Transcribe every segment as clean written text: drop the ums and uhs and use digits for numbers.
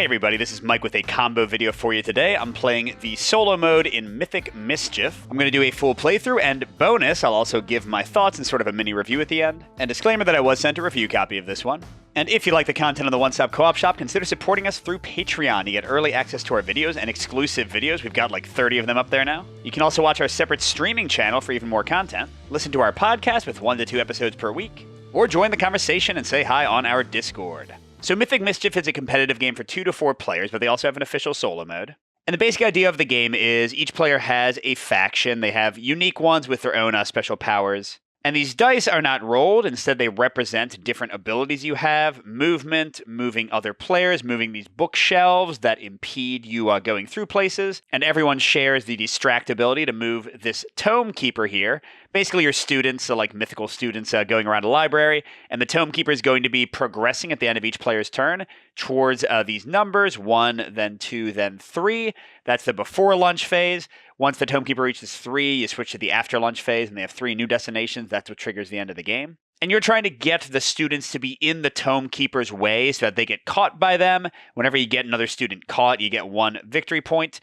everybody, this is Mike with a combo video for you today. I'm playing the solo mode in Mythic Mischief. I'm going to do a full playthrough, and bonus, I'll also give my thoughts and sort of a mini review at the end. And disclaimer that I was sent a review copy of this one. And if you like the content of the One Stop Co-op Shop, consider supporting us through Patreon. You get early access to our videos and exclusive videos. We've got like 30 of them up there now. You can also watch our separate streaming channel for even more content, listen to our podcast with 1 to 2 episodes per week, or join the conversation and say hi on our Discord. So Mythic Mischief is a competitive game for 2 to 4 players, but they also have an official solo mode. And the basic idea of the game is each player has a faction. They have unique ones with their own special powers. And these dice are not rolled. Instead, they represent different abilities you have. Movement, moving other players, moving these bookshelves that impede you going through places. And everyone shares the distract ability to move this tome keeper here. Basically, your students, so like mythical students going around a library. And the tome keeper is going to be progressing at the end of each player's turn towards these numbers. 1, then 2, then 3. That's the before lunch phase. Once the tome keeper reaches 3, you switch to the after lunch phase, and they have 3 new destinations. That's what triggers the end of the game. And you're trying to get the students to be in the tome keeper's way so that they get caught by them. Whenever you get another student caught, you get 1 victory point.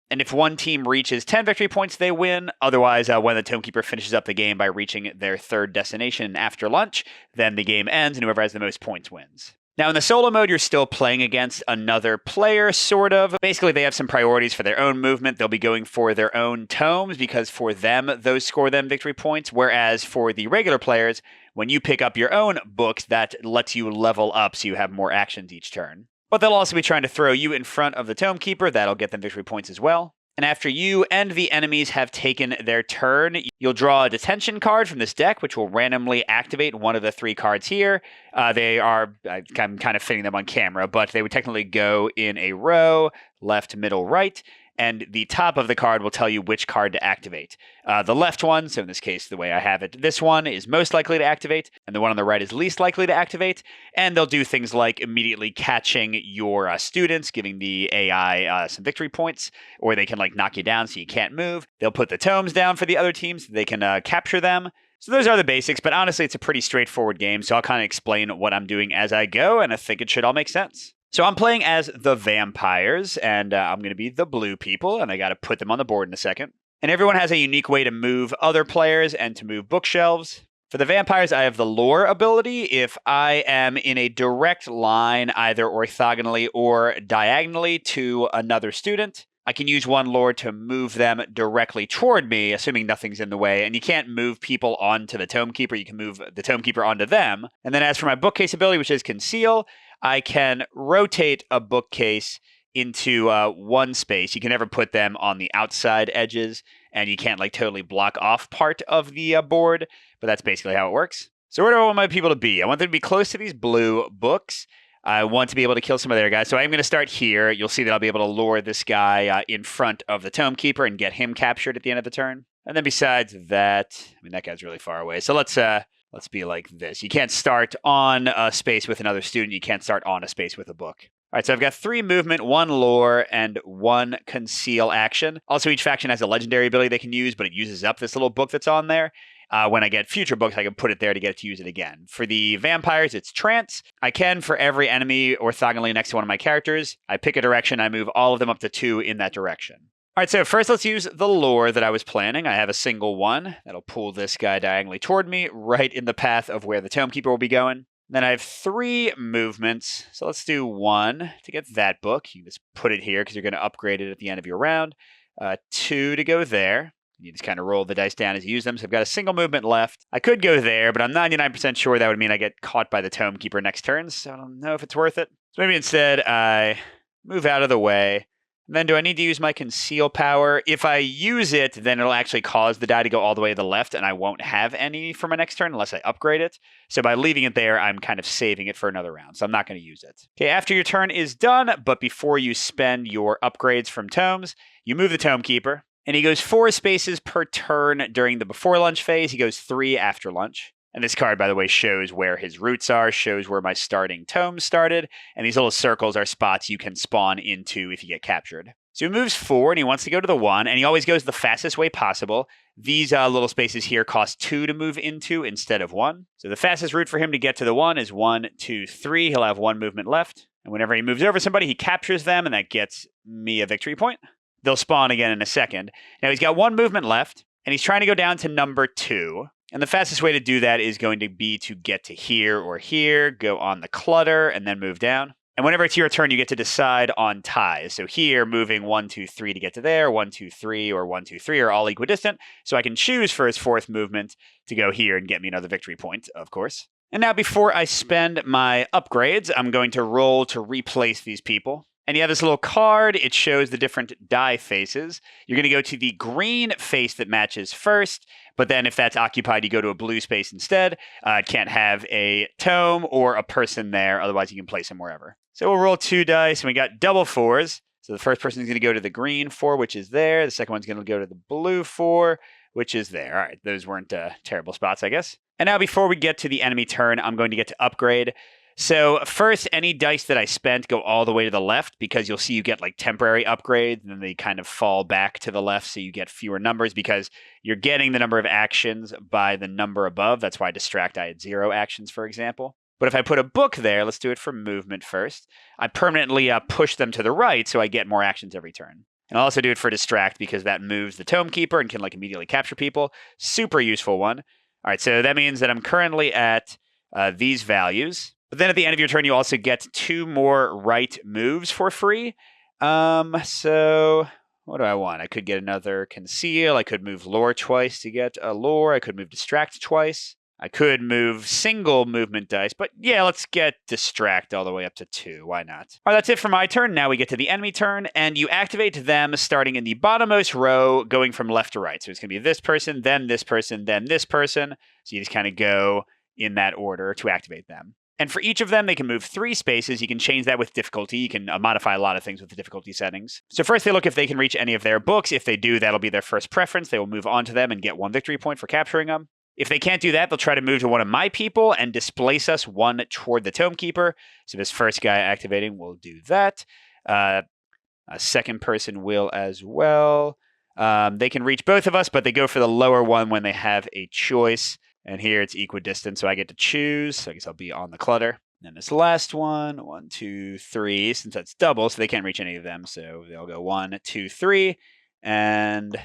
And if one team reaches 10 victory points, they win. Otherwise, when the tome keeper finishes up the game by reaching their 3rd destination after lunch, then the game ends, and whoever has the most points wins. Now, in the solo mode, you're still playing against another player, sort of. Basically, they have some priorities for their own movement. They'll be going for their own tomes because for them, those score them victory points. Whereas for the regular players, when you pick up your own books, that lets you level up so you have more actions each turn. But they'll also be trying to throw you in front of the tome keeper. That'll get them victory points as well. And after you and the enemies have taken their turn, you'll draw a detention card from this deck, which will randomly activate one of the 3 cards here. I'm kind of fitting them on camera, but they would technically go in a row, left, middle, right. And the top of the card will tell you which card to activate. The left one, so in this case, the way I have it, this one is most likely to activate, and the one on the right is least likely to activate. And they'll do things like immediately catching your students, giving the AI some victory points, or they can like knock you down so you can't move. They'll put the tomes down for the other teams so they can capture them. So those are the basics, but honestly, it's a pretty straightforward game, so I'll kind of explain what I'm doing as I go, and I think it should all make sense. So I'm playing as the vampires, and I'm going to be the blue people, and I got to put them on the board in a second. And everyone has a unique way to move other players and to move bookshelves. For the vampires, I have the lure ability. If I am in a direct line, either orthogonally or diagonally to another student, I can use 1 lure to move them directly toward me, assuming nothing's in the way. And you can't move people onto the tome keeper. You can move the tome keeper onto them. And then as for my bookcase ability, which is conceal, I can rotate a bookcase into 1 space. You can never put them on the outside edges, and you can't like totally block off part of the board, but that's basically how it works. So where do I want my people to be? I want them to be close to these blue books. I want to be able to kill some of their guys, so I'm going to start here. You'll see that I'll be able to lure this guy in front of the tome keeper and get him captured at the end of the turn. And then besides that, I mean, that guy's really far away. So let's be like this. You can't start on a space with another student. You can't start on a space with a book. All right, so I've got 3 movement, 1 lure, and 1 conceal action. Also, each faction has a legendary ability they can use, but it uses up this little book that's on there. When I get future books, I can put it there to get it to use it again. For the vampires, it's trance. I can, for every enemy orthogonally next to one of my characters, I pick a direction, I move all of them up to 2 in that direction. All right, so first let's use the lure that I was planning. I have a single 1 that'll pull this guy diagonally toward me, right in the path of where the tome keeper will be going. Then I have 3 movements, so let's do 1 to get that book. You can just put it here because you're going to upgrade it at the end of your round. 2 to go there. You just kind of roll the dice down as you use them. So I've got a single movement left. I could go there, but I'm 99% sure that would mean I get caught by the tome keeper next turn, so I don't know if it's worth it. So maybe instead I move out of the way. And then do I need to use my conceal power? If I use it, then it'll actually cause the die to go all the way to the left, and I won't have any for my next turn unless I upgrade it. So by leaving it there, I'm kind of saving it for another round, so I'm not going to use it. Okay, after your turn is done, but before you spend your upgrades from tomes, you move the tome keeper. And he goes 4 spaces per turn during the before lunch phase. He goes 3 after lunch. And this card, by the way, shows where his roots are, shows where my starting tomes started. And these little circles are spots you can spawn into if you get captured. So he moves 4 and he wants to go to the 1. And he always goes the fastest way possible. These little spaces here cost 2 to move into instead of 1. So the fastest route for him to get to the 1 is 1, 2, 3. He'll have 1 movement left. And whenever he moves over somebody, he captures them, and that gets me a victory point. They'll spawn again in a second. Now he's got 1 movement left, and he's trying to go down to number 2. And the fastest way to do that is going to be to get to here or here, go on the clutter, and then move down. And whenever it's your turn, you get to decide on ties. So here, moving 1, 2, 3 to get to there, 1, 2, 3, or 1, 2, 3 are all equidistant. So I can choose for his 4th movement to go here and get me another victory point, of course. And now before I spend my upgrades, I'm going to roll to replace these people. And you have this little card. It shows the different die faces. You're going to go to the green face that matches first, but then if that's occupied, you go to a blue space instead. It can't have a tome or a person there. Otherwise, you can place them wherever. So we'll roll 2 dice, and we got double 4s. So the first person is going to go to the green 4, which is there. The second one's going to go to the blue 4, which is there. All right, those weren't terrible spots, I guess. And now before we get to the enemy turn, I'm going to get to upgrade. So first, any dice that I spent go all the way to the left because you'll see you get like temporary upgrades and then they kind of fall back to the left so you get fewer numbers because you're getting the number of actions by the number above. That's why Distract I had 0 actions, for example. But if I put a book there, let's do it for movement first. I permanently push them to the right so I get more actions every turn. And I'll also do it for Distract because that moves the Tome Keeper and can like immediately capture people. Super useful one. All right, so that means that I'm currently at these values. But then at the end of your turn, you also get 2 more right moves for free. So what do I want? I could get another Conceal. I could move Lore twice to get a Lore. I could move Distract twice. I could move single movement dice. But yeah, let's get Distract all the way up to 2. Why not? All right, that's it for my turn. Now we get to the enemy turn. And you activate them starting in the bottommost row, going from left to right. So it's going to be this person, then this person, then this person. So you just kind of go in that order to activate them. And for each of them, they can move 3 spaces. You can change that with difficulty. You can modify a lot of things with the difficulty settings. So first, they look if they can reach any of their books. If they do, that'll be their first preference. They will move on to them and get 1 victory point for capturing them. If they can't do that, they'll try to move to one of my people and displace us 1 toward the Tome Keeper. So this first guy activating will do that. A second person will as well. They can reach both of us, but they go for the lower one when they have a choice. And here it's equidistant, so I get to choose. So I guess I'll be on the clutter. And this last one, 1, 2, 3, since that's double, so they can't reach any of them. So they'll go 1, 2, 3, and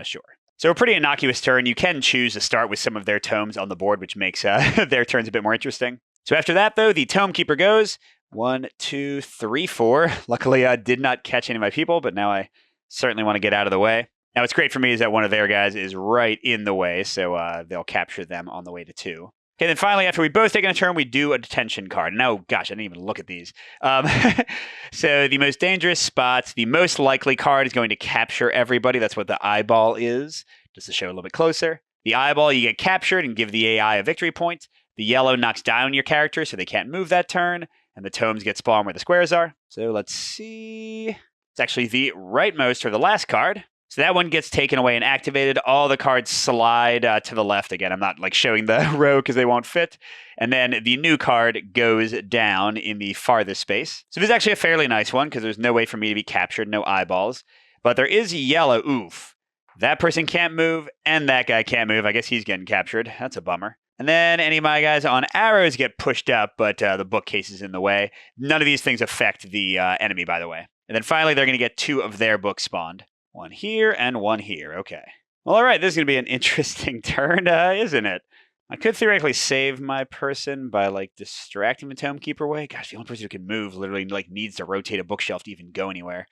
sure. So a pretty innocuous turn. You can choose to start with some of their tomes on the board, which makes their turns a bit more interesting. So after that, though, the Tome Keeper goes 1, 2, 3, 4. Luckily, I did not catch any of my people, but now I certainly want to get out of the way. Now, what's great for me is that one of their guys is right in the way, so they'll capture them on the way to 2. Okay, then finally, after we both taken a turn, we do a detention card. Now, gosh, I didn't even look at these. So the most dangerous spots, the most likely card is going to capture everybody. That's what the eyeball is, just to show a little bit closer. The eyeball, you get captured and give the AI a victory point. The yellow knocks down your character, so they can't move that turn. And the tomes get spawned where the squares are. So let's see. It's actually the rightmost, or the last card. So that one gets taken away and activated. All the cards slide to the left again. I'm not like showing the row because they won't fit. And then the new card goes down in the farthest space. So this is actually a fairly nice one because there's no way for me to be captured, no eyeballs. But there is yellow. Oof. That person can't move and that guy can't move. I guess he's getting captured. That's a bummer. And then any of my guys on arrows get pushed up, but the bookcase is in the way. None of these things affect the enemy, by the way. And then finally, they're going to get 2 of their books spawned. 1 here and 1 here. Okay. Well, all right. This is going to be an interesting turn, isn't it? I could theoretically save my person by like distracting the Tome Keeper away. Gosh, the only person who can move literally like needs to rotate a bookshelf to even go anywhere.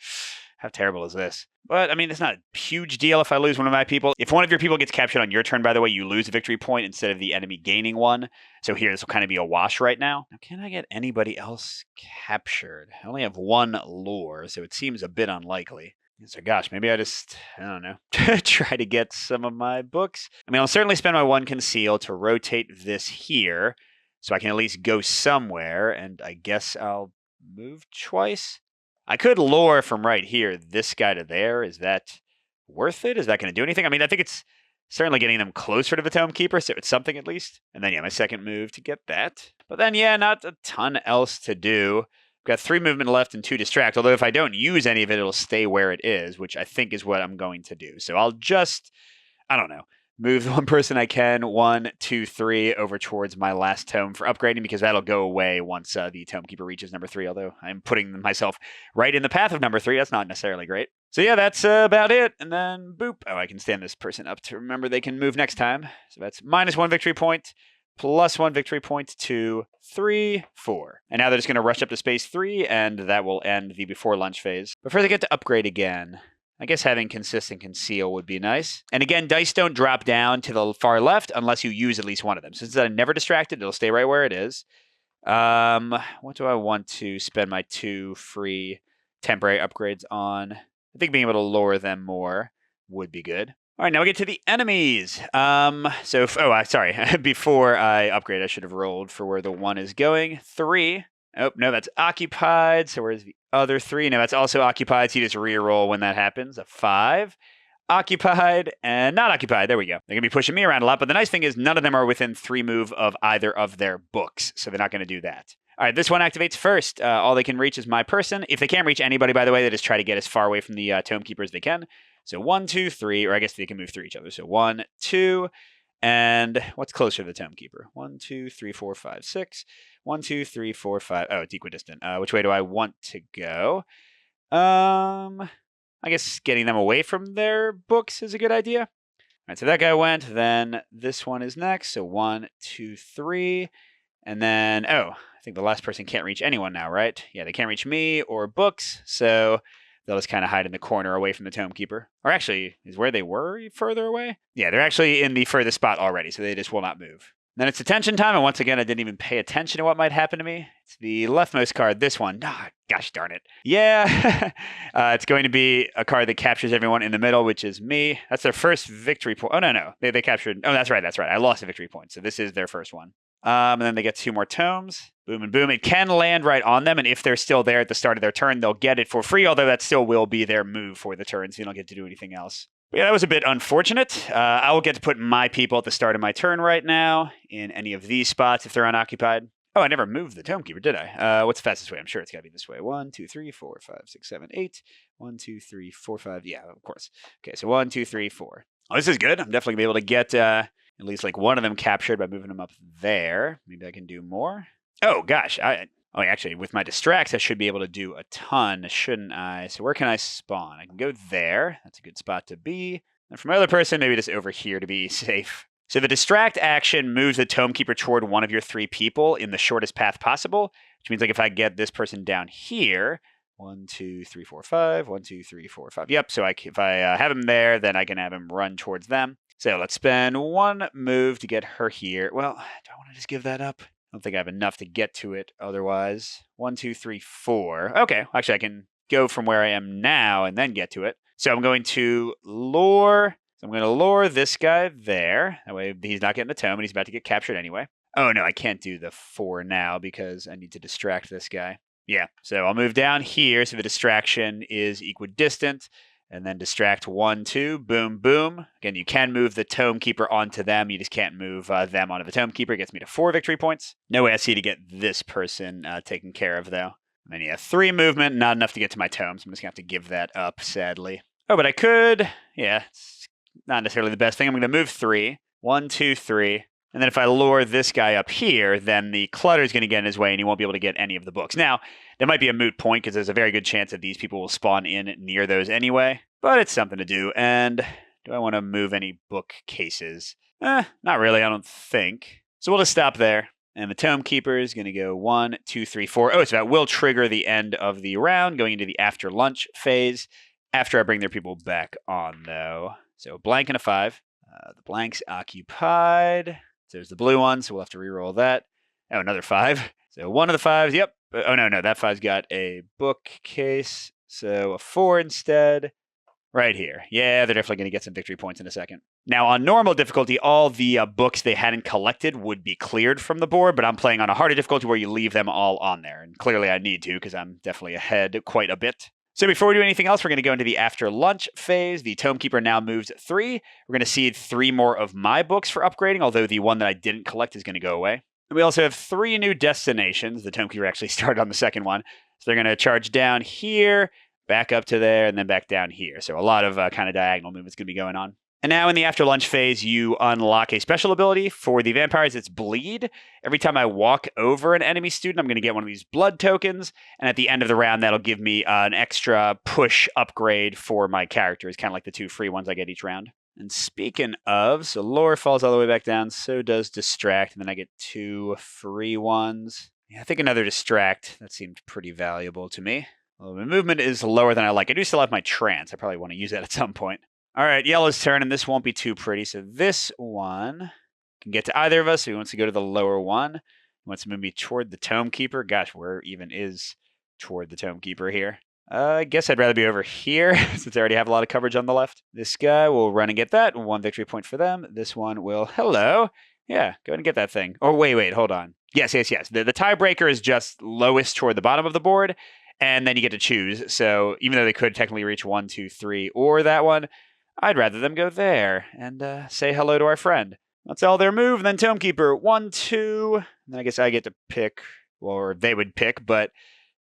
How terrible is this? But I mean, it's not a huge deal if I lose one of my people. If one of your people gets captured on your turn, by the way, you lose a victory point instead of the enemy gaining 1. So here, this will kind of be a wash right now. Now, can I get anybody else captured? I only have 1 lore, so it seems a bit unlikely. So gosh, maybe I don't know, try to get some of my books. I mean, I'll certainly spend my 1 conceal to rotate this here so I can at least go somewhere, and I guess I'll move twice. I could lure from right here this guy to there. Is that worth it? Is that going to do anything? I mean, I think it's certainly getting them closer to the Tome Keeper, so it's something at least. And then, yeah, my second move to get that. But then, yeah, not a ton else to do. Got 3 movement left and 2 distract, although if I don't use any of it, it'll stay where it is, which I think is what I'm going to do. So I'll just, I don't know, move the one person I can, 1, 2, 3, over towards my last tome for upgrading, because that'll go away once the Tome Keeper reaches number 3, although I'm putting myself right in the path of number 3. That's not necessarily great. So yeah, that's about it. And then boop. Oh, I can stand this person up to remember they can move next time. So that's -1 victory point, +1 victory point, 2, 3, 4. And now they're just going to rush up to space 3, and that will end the before lunch phase. Before they get to upgrade again, I guess having consistent conceal would be nice. And again, dice don't drop down to the far left unless you use at least one of them. Since I'm never distracted, it'll stay right where it is. What do I want to spend my 2 free temporary upgrades on? I think being able to lower them more would be good. All right, now we get to the enemies. Sorry. Before I upgrade, I should have rolled for where the 1 is going. 3. Oh, no, that's occupied. So where's the other 3? No, that's also occupied. So you just re-roll when that happens. A 5. Occupied and not occupied. There we go. They're going to be pushing me around a lot. But the nice thing is none of them are within 3 move of either of their books. So they're not going to do that. All right, this one activates first. All they can reach is my person. If they can't reach anybody, by the way, they just try to get as far away from the Tome Keeper as they can. So 1, 2, 3, or I guess they can move through each other. So 1, 2, and what's closer to the Tome Keeper? 1, 2, 3, 4, 5, 6. 1, 2, 3, 4, 5. Oh, it's equidistant. Which way do I want to go? I guess getting them away from their books is a good idea. All right, so that guy went. Then this one is next. So 1, 2, 3. And then, I think the last person can't reach anyone now, right? Yeah, they can't reach me or books. So they'll just kind of hide in the corner away from the Tome Keeper. Or actually, is where they were further away? Yeah, they're actually in the furthest spot already, so they just will not move. Then it's attention time, and once again, I didn't even pay attention to what might happen to me. It's the leftmost card, this one. Gosh darn it. Yeah, it's going to be a card that captures everyone in the middle, which is me. That's their first victory point. Oh, no. They captured... Oh, that's right. I lost a victory point, so this is their first one. And then they get 2 more tomes. Boom and boom. It can land right on them, and if they're still there at the start of their turn, they'll get it for free, although that still will be their move for the turn, so you don't get to do anything else. But yeah, that was a bit unfortunate. I will get to put my people at the start of my turn right now in any of these spots if they're unoccupied. Oh, I never moved the Tome Keeper, did I? What's the fastest way? I'm sure it's got to be this way. 1, 2, 3, 4, 5, 6, 7, 8. 1, 2, 3, 4, 5. Yeah, of course. Okay, so 1, 2, 3, 4. Oh, this is good. I'm definitely going to be able to get at least like one of them captured by moving them up there. Maybe I can do more. Oh, gosh. Actually, with my distracts, I should be able to do a ton, shouldn't I? So where can I spawn? I can go there. That's a good spot to be. And for my other person, maybe just over here to be safe. So the distract action moves the Tome Keeper toward one of your 3 people in the shortest path possible, which means like if I get this person down here, 1, 2, 3, 4, 5, 1, 2, 3, 4, 5. Yep, so if I have him there, then I can have him run towards them. So let's spend 1 move to get her here. Well, do I want to just give that up? I don't think I have enough to get to it otherwise. 1, 2, 3, 4. Okay, actually I can go from where I am now and then get to it. So I'm going to lure. So I'm going to lure this guy there. That way he's not getting the tome and he's about to get captured anyway. Oh no, I can't do the 4 now because I need to distract this guy. Yeah, so I'll move down here so the distraction is equidistant. And then distract 1, 2, boom, boom. Again, you can move the Tome Keeper onto them. You just can't move them onto the Tome Keeper. It gets me to 4 victory points. No way I see to get this person taken care of, though. And then, yeah, 3 movement, not enough to get to my tome, so I'm just going to have to give that up, sadly. Oh, but I could. Yeah, it's not necessarily the best thing. I'm going to move 3. 1, 2, 3. And then if I lure this guy up here, then the clutter is going to get in his way and he won't be able to get any of the books. Now, that might be a moot point because there's a very good chance that these people will spawn in near those anyway. But it's something to do. And do I want to move any bookcases? Not really, I don't think. So we'll just stop there. And the Tome Keeper is going to go 1, 2, 3, 4. Oh, so that will trigger the end of the round, going into the after lunch phase after I bring their people back on, though. So blank and a 5. The blank's occupied. So there's the blue one, so we'll have to re-roll that. Oh, another 5. So one of the 5s, yep. Oh, no, that 5's got a bookcase. So a 4 instead. Right here. Yeah, they're definitely going to get some victory points in a second. Now, on normal difficulty, all the books they hadn't collected would be cleared from the board, but I'm playing on a harder difficulty where you leave them all on there. And clearly I need to because I'm definitely ahead quite a bit. So before we do anything else, we're going to go into the after lunch phase. The Tome Keeper now moves 3. We're going to seed 3 more of my books for upgrading, although the one that I didn't collect is going to go away. And we also have 3 new destinations. The Tome Keeper actually started on the second one. So they're going to charge down here, back up to there, and then back down here. So a lot of kind of diagonal movements going to be going on. And now in the after lunch phase, you unlock a special ability. For the vampires, it's bleed. Every time I walk over an enemy student, I'm going to get one of these blood tokens. And at the end of the round, that'll give me an extra push upgrade for my characters, kind of like the 2 free ones I get each round. And speaking of, so lore falls all the way back down, so does distract, and then I get 2 free ones. Yeah, I think another distract, that seemed pretty valuable to me. Well, my movement is lower than I like. I do still have my trance. I probably want to use that at some point. All right, yellow's turn, and this won't be too pretty. So this one can get to either of us. So he wants to go to the lower one. He wants to move me toward the Tome Keeper. Gosh, where even is toward the Tome Keeper here? I guess I'd rather be over here since I already have a lot of coverage on the left. This guy will run and get that. 1 victory point for them. This one will, hello. Yeah, go ahead and get that thing. Oh, wait, hold on. Yes. The tiebreaker is just lowest toward the bottom of the board, and then you get to choose. So even though they could technically reach 1, 2, 3, or that one, I'd rather them go there and say hello to our friend. That's all their move. And then Tome Keeper, 1, 2. And then I guess I get to pick, or they would pick, but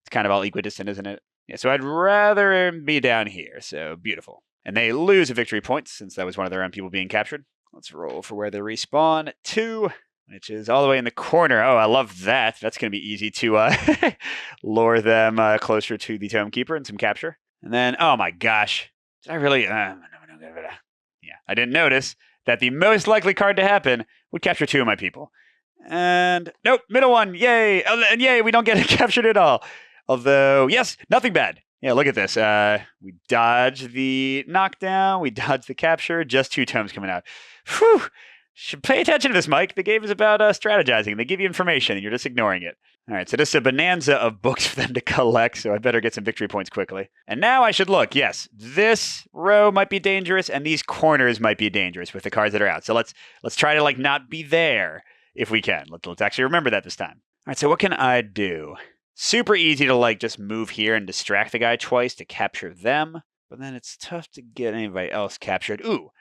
it's kind of all equidistant, isn't it? Yeah, so I'd rather be down here. So beautiful. And they lose a victory point since that was one of their own people being captured. Let's roll for where they respawn. 2, which is all the way in the corner. Oh, I love that. That's going to be easy to lure them closer to the Tome Keeper and some capture. And then, oh my gosh. Did I really? Yeah, I didn't notice that the most likely card to happen would capture 2 of my people. And nope, middle one, yay! And yay, we don't get captured at all. Although, yes, nothing bad. Yeah, look at this. We dodge the knockdown, we dodge the capture, just 2 tomes coming out. Whew! Should pay attention to this, Mike. The game is about strategizing. They give you information, and you're just ignoring it. All right, so this is a bonanza of books for them to collect, so I better get some victory points quickly. And now I should look. Yes, this row might be dangerous, and these corners might be dangerous with the cards that are out. So let's try to not be there if we can. Let's actually remember that this time. All right, so what can I do? Super easy to just move here and distract the guy twice to capture them, but then it's tough to get anybody else captured. Ooh.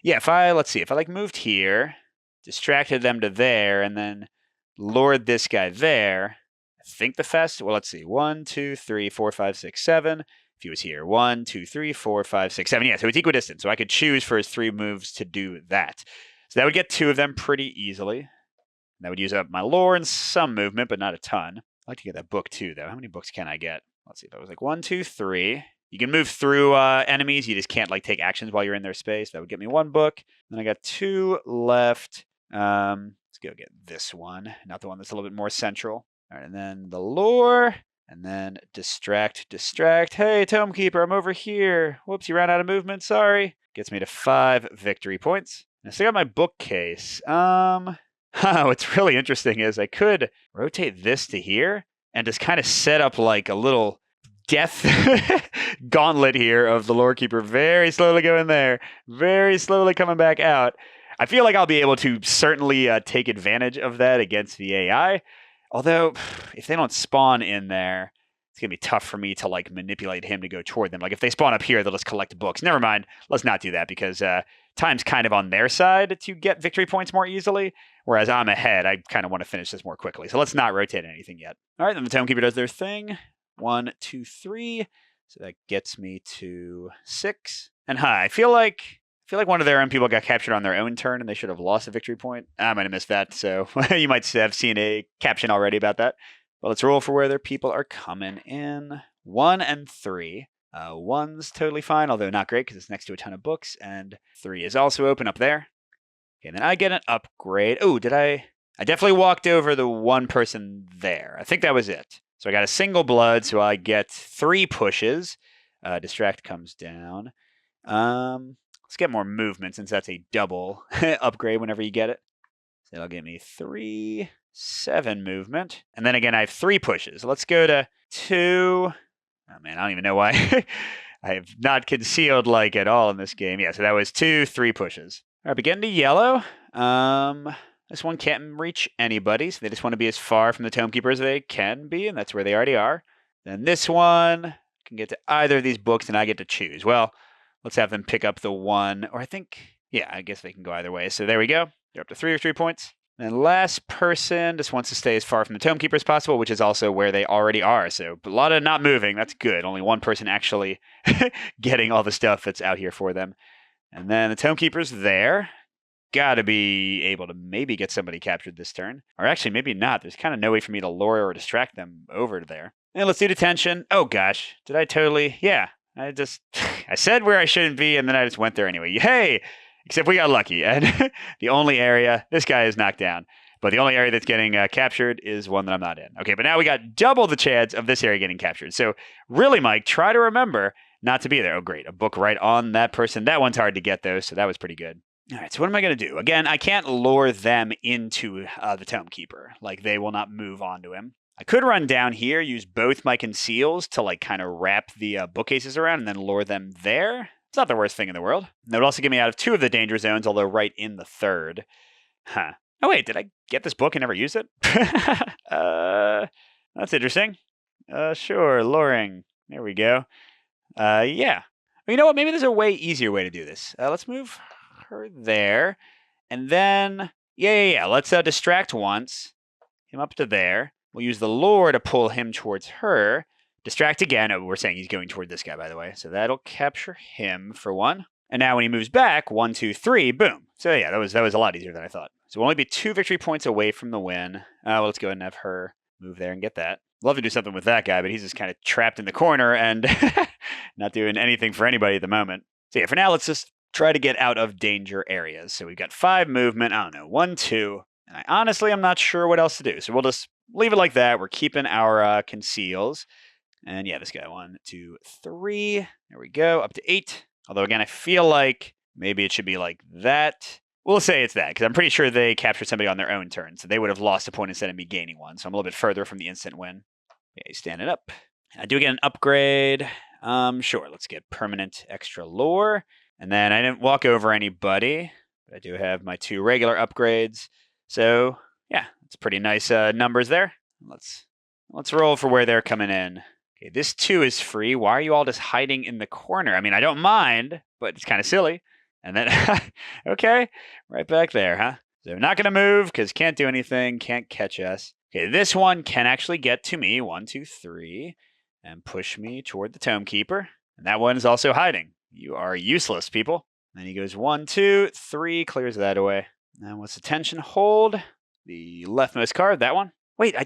Yeah, if I moved here, distracted them to there, and then lured this guy there, I think the fast, well, let's see, 1, 2, 3, 4, 5, 6, 7. If he was here, 1, 2, 3, 4, 5, 6, 7. Yeah, so it's equidistant, so I could choose for his 3 moves to do that. So that would get 2 of them pretty easily. That would use up my lore and some movement, but not a ton. I'd like to get that book too, though. How many books can I get? Let's see, if I was 1, 2, 3. You can move through enemies. You just can't take actions while you're in their space. That would get me 1 book. Then I got 2 left. Let's go get this one, not the one that's a little bit more central. All right, and then the lure, and then distract. Hey, Tome Keeper, I'm over here. Whoops, you ran out of movement. Sorry. Gets me to 5 victory points. I still got my bookcase. What's really interesting is I could rotate this to here and just kind of set up a little death gauntlet here of the lore keeper, very slowly going there, very slowly coming back out. I feel like I'll be able to certainly take advantage of that against the AI. Although, if they don't spawn in there, it's going to be tough for me to manipulate him to go toward them. If they spawn up here, they'll just collect books. Never mind. Let's not do that because time's kind of on their side to get victory points more easily. Whereas I'm ahead. I kind of want to finish this more quickly. So let's not rotate anything yet. All right, then the Tome Keeper does their thing. 1, 2, 3. So that gets me to 6. And I feel like one of their own people got captured on their own turn and they should have lost a victory point. I might have missed that, so you might have seen a caption already about that. But let's roll for where their people are coming in. 1 and 3. 1's totally fine, although not great because it's next to a ton of books. And 3 is also open up there. Okay, and then I get an upgrade. Oh, did I definitely walked over the 1 person there. I think that was it. So I got a single blood, so I get 3 pushes. Distract comes down. Let's get more movement since that's a double upgrade whenever you get it. So that'll give me 3, 7 movement. And then again, I have 3 pushes. Let's go to 2. Oh man, I don't even know why. I have not concealed at all in this game. Yeah, so that was 2, 3 pushes. All right, begin to yellow. This one can't reach anybody, so they just want to be as far from the Tome Keeper as they can be, and that's where they already are. Then this one can get to either of these books, and I get to choose. Well, let's have them pick up the 1, or I guess they can go either way. So there we go. They're up to 3 victory points. And last person just wants to stay as far from the Tome Keeper as possible, which is also where they already are. So a lot of not moving. That's good. Only 1 person actually getting all the stuff that's out here for them. And then the Tome Keeper's there. Gotta be able to maybe get somebody captured this turn. Or actually, maybe not. There's kind of no way for me to lure or distract them over there. And let's do detention. Oh gosh, did I totally? Yeah, I just, I said where I shouldn't be, and then I just went there anyway. Hey, except we got lucky. And the only area, this guy is knocked down. But the only area that's getting captured is one that I'm not in. Okay, but now we got double the chance of this area getting captured. So really, Mike, try to remember not to be there. Oh, great. A book right on that person. That one's hard to get, though, so that was pretty good. All right, so what am I going to do? Again, I can't lure them into the Tome Keeper. Like, they will not move onto him. I could run down here, use both my conceals to, like, kind of wrap the bookcases around and then lure them there. It's not the worst thing in the world. That would also get me out of 2 of the danger zones, although right in the 3rd. Huh. Oh, wait, did I get this book and never use it? That's interesting. Sure, luring. There we go. Yeah. You know what? Maybe there's a way easier way to do this. Let's move her there. And then, yeah. Let's distract once. Him up to there. We'll use the lure to pull him towards her. Distract again. Oh, we're saying he's going toward this guy, by the way. So that'll capture him for one. And now when he moves back, 1, 2, 3, boom. So yeah, that was a lot easier than I thought. So we'll only be 2 victory points away from the win. Well, let's go ahead and have her move there and get that. Love to do something with that guy, but he's just kind of trapped in the corner and not doing anything for anybody at the moment. So yeah, for now, let's just try to get out of danger areas. So we've got 5 movement. I don't know, 1, 2. And honestly, I'm not sure what else to do. So we'll just leave it like that. We're keeping our conceals. And yeah, this guy, 1, 2, 3. There we go, up to 8. Although, again, I feel like maybe it should be like that. We'll say it's that, because I'm pretty sure they captured somebody on their own turn, so they would have lost a point instead of me gaining one. So I'm a little bit further from the instant win. Okay, standing up. I do get an upgrade. Sure, let's get permanent extra lore. And then I didn't walk over anybody, but I do have my 2 regular upgrades. So, yeah, it's pretty nice numbers there. Let's roll for where they're coming in. Okay, this 2 is free. Why are you all just hiding in the corner? I mean, I don't mind, but it's kind of silly. And then, okay, right back there, huh? So not going to move because can't do anything, can't catch us. Okay, this one can actually get to me, 1, 2, 3, and push me toward the Tome Keeper. And that one is also hiding. You are useless, people. Then he goes 1, 2, 3, clears that away. Now what's the tension hold? The leftmost card, that one. Wait,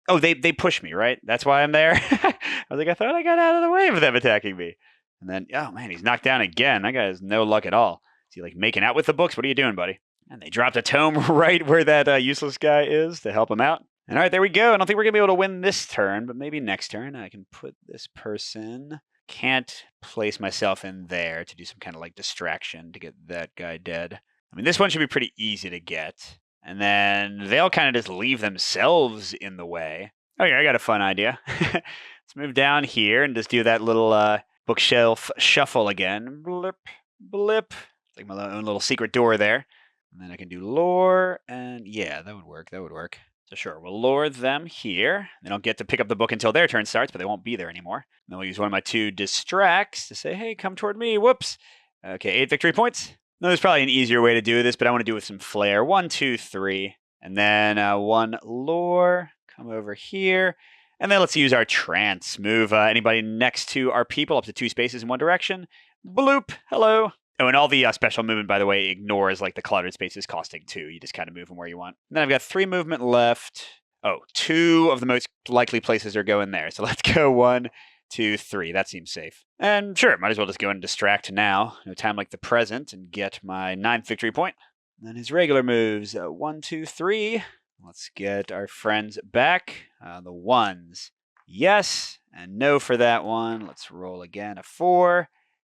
oh, they push me, right? That's why I'm there. I was like, I thought I got out of the way of them attacking me. And then, oh man, he's knocked down again. That guy has no luck at all. Is he like making out with the books? What are you doing, buddy? And they dropped a tome right where that useless guy is to help him out. And all right, there we go. I don't think we're going to be able to win this turn, but maybe next turn I can put this person. Can't place myself in there to do some kind of like distraction to get that guy dead. I mean, this one should be pretty easy to get. And then they'll kind of just leave themselves in the way. Okay, I got a fun idea. Let's move down here and just do that little bookshelf shuffle again. Blip, blip. Like my own little secret door there. And then I can do lore, and yeah, that would work. So sure, we'll lure them here. They don't get to pick up the book until their turn starts, but they won't be there anymore. Then we'll use one of my 2 distracts to say, hey, come toward me. Whoops. Okay, 8 victory points. No, there's probably an easier way to do this, but I want to do it with some flair. 1, 2, 3. And then 1 lure. Come over here. And then let's use our trance. Move anybody next to our people up to 2 spaces in one direction. Bloop. Hello. Oh, and all the special movement, by the way, ignores like the cluttered spaces costing 2. You just kind of move them where you want. And then I've got 3 movement left. Oh, 2 of the most likely places are going there. So let's go 1, 2, 3. That seems safe. And sure, might as well just go and distract now. No time like the present and get my 9th victory point. And then his regular moves. 1, 2, 3. Let's get our friends back. The 1s. Yes and no for that one. Let's roll again. A 4.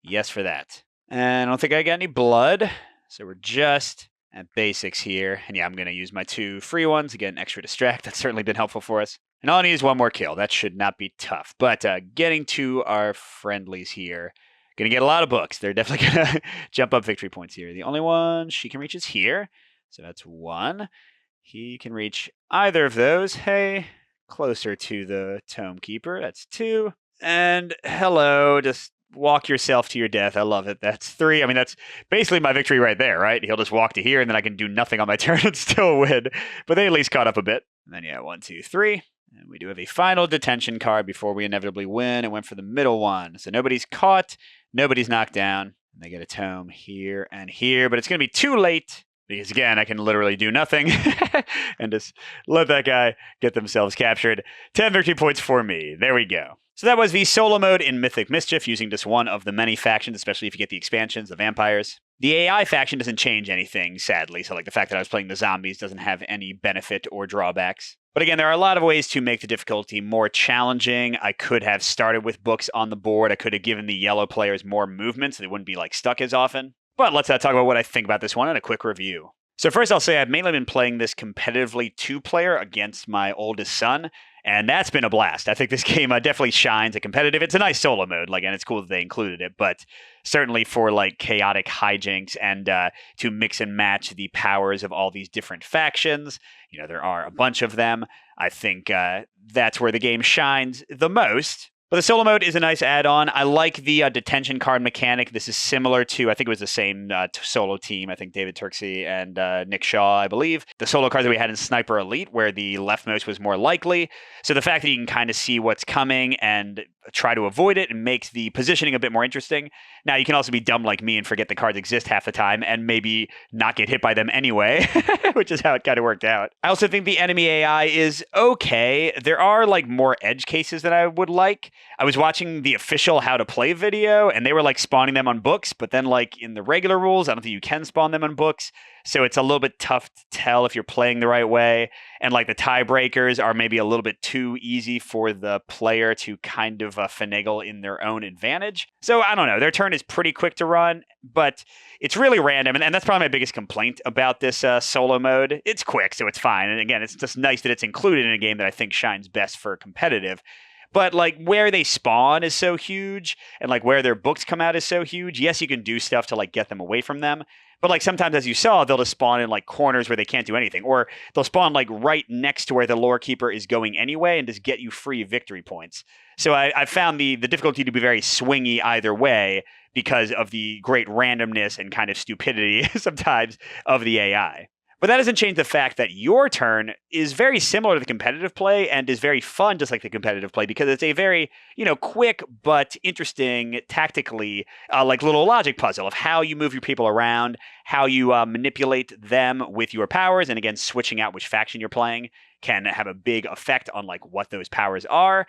Yes for that. And I don't think I got any blood. So we're just at basics here. And yeah, I'm going to use my 2 free ones to get an extra distract. That's certainly been helpful for us. And all I need is 1 more kill. That should not be tough. But getting to our friendlies here. Going to get a lot of books. They're definitely going to jump up victory points here. The only one she can reach is here. So that's 1. He can reach either of those. Hey, closer to the Tome Keeper. That's 2. And hello, just walk yourself to your death. I love it. That's 3. I mean, that's basically my victory right there, right? He'll just walk to here, and then I can do nothing on my turn and still win. But they at least caught up a bit. And then, yeah, 1, 2, 3. And we do have a final detention card before we inevitably win. It went for the middle one. So nobody's caught. Nobody's knocked down. And they get a tome here and here, but it's going to be too late because, again, I can literally do nothing and just let that guy get themselves captured. 10 victory points for me. There we go. So that was the solo mode in Mythic Mischief, using just one of the many factions, especially if you get the expansions, the vampires. The AI faction doesn't change anything, sadly, so like the fact that I was playing the zombies doesn't have any benefit or drawbacks. But again, there are a lot of ways to make the difficulty more challenging. I could have started with books on the board. I could have given the yellow players more movement so they wouldn't be like stuck as often. But let's talk about what I think about this one in a quick review. So first I'll say I've mainly been playing this competitively 2-player against my oldest son, and that's been a blast. I think this game definitely shines at competitive. It's a nice solo mode, and it's cool that they included it, but certainly for chaotic hijinks and to mix and match the powers of all these different factions, there are a bunch of them. I think that's where the game shines the most. But the solo mode is a nice add-on. I like the detention card mechanic. This is similar to, I think it was the same solo team. I think David Turksey and Nick Shaw, I believe. The solo cards that we had in Sniper Elite, where the leftmost was more likely. So the fact that you can kind of see what's coming and try to avoid it and makes the positioning a bit more interesting. Now, you can also be dumb like me and forget the cards exist half the time and maybe not get hit by them anyway, which is how it kind of worked out. I also think the enemy AI is okay. There are more edge cases than I would like. I was watching the official how to play video and they were spawning them on books, but then in the regular rules, I don't think you can spawn them on books. So it's a little bit tough to tell if you're playing the right way. And the tiebreakers are maybe a little bit too easy for the player to kind of finagle in their own advantage. So I don't know. Their turn is pretty quick to run, but it's really random. And that's probably my biggest complaint about this solo mode. It's quick, so it's fine. And again, it's just nice that it's included in a game that I think shines best for competitive. But where they spawn is so huge, and where their books come out is so huge. Yes, you can do stuff to get them away from them. But sometimes, as you saw, they'll just spawn in corners where they can't do anything. Or they'll spawn right next to where the lore keeper is going anyway and just get you free victory points. So I found the difficulty to be very swingy either way because of the great randomness and kind of stupidity sometimes of the AI. But that doesn't change the fact that your turn is very similar to the competitive play and is very fun, just like the competitive play, because it's a very, quick but interesting, tactically, little logic puzzle of how you move your people around, how you manipulate them with your powers, and again, switching out which faction you're playing can have a big effect on what those powers are.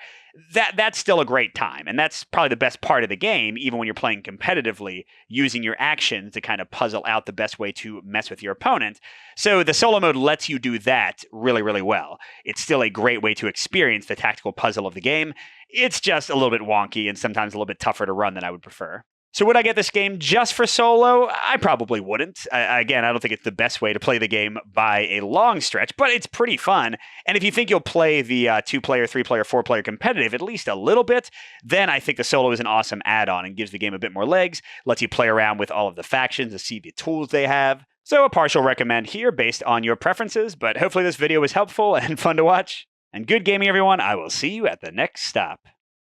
That's still a great time, and that's probably the best part of the game, even when you're playing competitively, using your actions to kind of puzzle out the best way to mess with your opponent. So the solo mode lets you do that really, really well. It's still a great way to experience the tactical puzzle of the game. It's just a little bit wonky and sometimes a little bit tougher to run than I would prefer. So would I get this game just for solo? I probably wouldn't. Again, I don't think it's the best way to play the game by a long stretch, but it's pretty fun. And if you think you'll play the 2-player, 3-player, 4-player competitive at least a little bit, then I think the solo is an awesome add-on and gives the game a bit more legs, lets you play around with all of the factions to see the tools they have. So a partial recommend here based on your preferences, but hopefully this video was helpful and fun to watch. And good gaming, everyone. I will see you at the next stop.